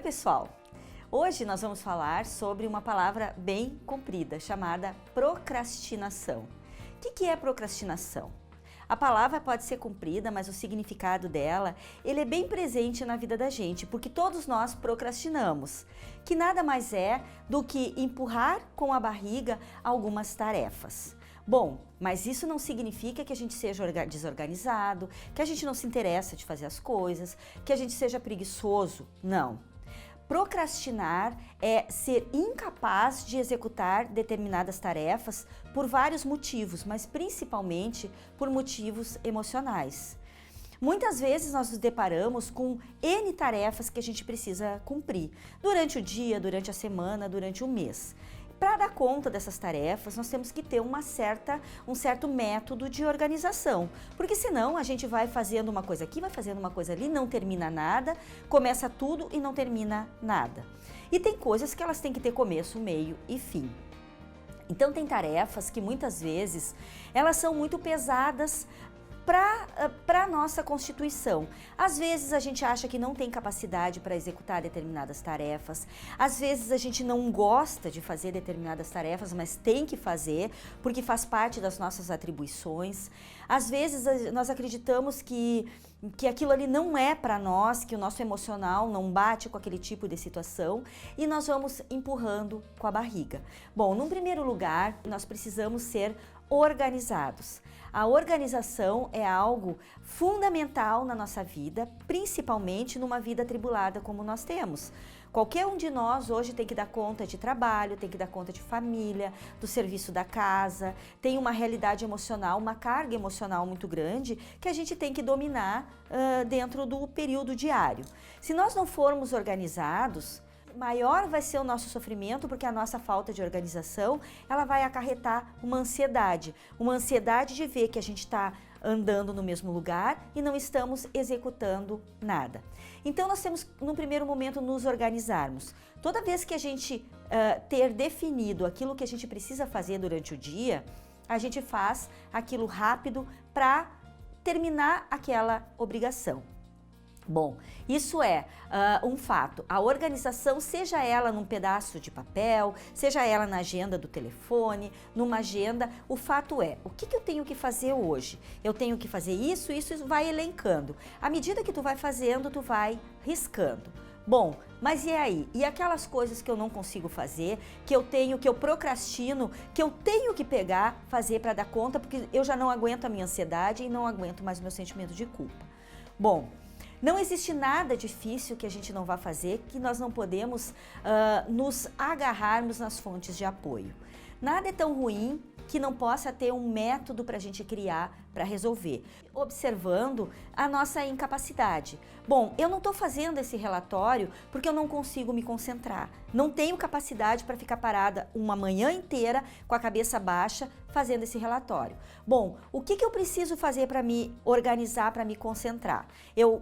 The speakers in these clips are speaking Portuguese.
pessoal! Hoje nós vamos falar sobre uma palavra bem comprida, chamada procrastinação. O que é procrastinação? A palavra pode ser comprida, mas o significado dela, ele é bem presente na vida da gente, porque todos nós procrastinamos, que nada mais é do que empurrar com a barriga algumas tarefas. Bom, mas isso não significa que a gente seja desorganizado, que a gente não se interessa de fazer as coisas, que a gente seja preguiçoso, não. Procrastinar é ser incapaz de executar determinadas tarefas por vários motivos, mas principalmente por motivos emocionais. Muitas vezes nós nos deparamos com N tarefas que a gente precisa cumprir durante o dia, durante a semana, durante o mês. Para dar conta dessas tarefas, nós temos que ter um certo método de organização, porque senão a gente vai fazendo uma coisa aqui, vai fazendo uma coisa ali, não termina nada, começa tudo e não termina nada. E tem coisas que elas têm que ter começo, meio e fim. Então tem tarefas que muitas vezes elas são muito pesadas para a nossa constituição. Às vezes a gente acha que não tem capacidade para executar determinadas tarefas, às vezes a gente não gosta de fazer determinadas tarefas, mas tem que fazer porque faz parte das nossas atribuições. Às vezes nós acreditamos que aquilo ali não é para nós, que o nosso emocional não bate com aquele tipo de situação e nós vamos empurrando com a barriga. Bom, num primeiro lugar, nós precisamos ser organizados. A organização é algo fundamental na nossa vida, principalmente numa vida atribulada como nós temos. Qualquer um de nós hoje tem que dar conta de trabalho, tem que dar conta de família, do serviço da casa, tem uma realidade emocional, uma carga emocional muito grande que a gente tem que dominar dentro do período diário. Se nós não formos organizados, maior vai ser o nosso sofrimento, porque a nossa falta de organização, ela vai acarretar uma ansiedade de ver que a gente está andando no mesmo lugar e não estamos executando nada. Então nós temos, num primeiro momento, nos organizarmos. Toda vez que a gente ter definido aquilo que a gente precisa fazer durante o dia, a gente faz aquilo rápido para terminar aquela obrigação. Bom, isso é um fato. A organização, seja ela num pedaço de papel, seja ela na agenda do telefone, numa agenda, o fato é, o que eu tenho que fazer hoje? Eu tenho que fazer isso vai elencando. À medida que tu vai fazendo, tu vai riscando. Bom, mas e aí? E aquelas coisas que eu não consigo fazer, que eu procrastino, que eu tenho que pegar, fazer para dar conta, porque eu já não aguento a minha ansiedade e não aguento mais o meu sentimento de culpa. Bom, não existe nada difícil que a gente não vá fazer, que nós não podemos nos agarrarmos nas fontes de apoio. Nada é tão ruim que não possa ter um método para a gente criar, para resolver, observando a nossa incapacidade. Bom, eu não estou fazendo esse relatório porque eu não consigo me concentrar. Não tenho capacidade para ficar parada uma manhã inteira com a cabeça baixa fazendo esse relatório. Bom, o que eu preciso fazer para me organizar, para me concentrar? Eu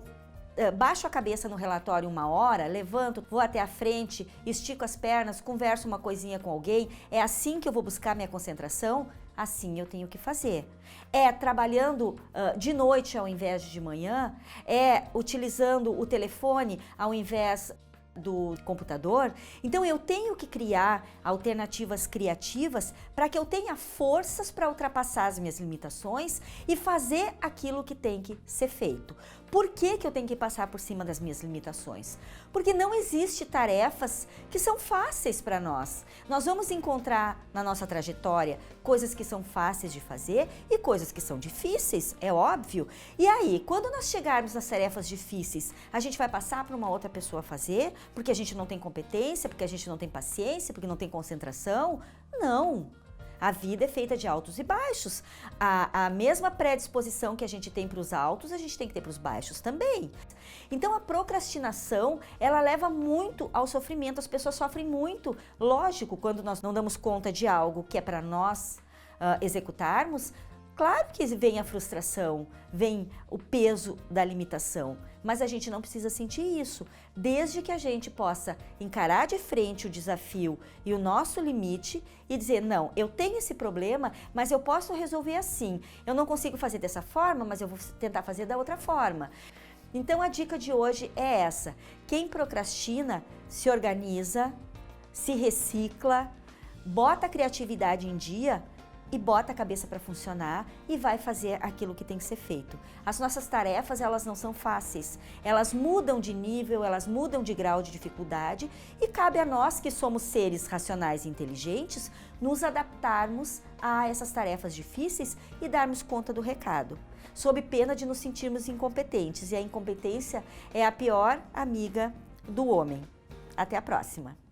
baixo a cabeça no relatório 1 hora, levanto, vou até a frente, estico as pernas, converso uma coisinha com alguém. É assim que eu vou buscar minha concentração? Assim eu tenho que fazer. É trabalhando de noite ao invés de manhã? É utilizando o telefone ao invés do computador? Então eu tenho que criar alternativas criativas para que eu tenha forças para ultrapassar as minhas limitações e fazer aquilo que tem que ser feito. Por que eu tenho que passar por cima das minhas limitações? Porque não existe tarefas que são fáceis para nós. Nós vamos encontrar na nossa trajetória coisas que são fáceis de fazer e coisas que são difíceis, é óbvio. E aí, quando nós chegarmos nas tarefas difíceis, a gente vai passar para uma outra pessoa fazer, porque a gente não tem competência, porque a gente não tem paciência, porque não tem concentração? Não! A vida é feita de altos e baixos. A mesma predisposição que a gente tem para os altos, a gente tem que ter para os baixos também. Então a procrastinação, ela leva muito ao sofrimento. As pessoas sofrem muito. Lógico, quando nós não damos conta de algo que é para nós executarmos, claro que vem a frustração, vem o peso da limitação, mas a gente não precisa sentir isso, desde que a gente possa encarar de frente o desafio e o nosso limite e dizer, não, eu tenho esse problema, mas eu posso resolver assim. Eu não consigo fazer dessa forma, mas eu vou tentar fazer da outra forma. Então a dica de hoje é essa: quem procrastina se organiza, se recicla, bota a criatividade em dia e bota a cabeça para funcionar e vai fazer aquilo que tem que ser feito. As nossas tarefas, elas não são fáceis, elas mudam de nível, elas mudam de grau de dificuldade e cabe a nós, que somos seres racionais e inteligentes, nos adaptarmos a essas tarefas difíceis e darmos conta do recado, sob pena de nos sentirmos incompetentes, e a incompetência é a pior amiga do homem. Até a próxima!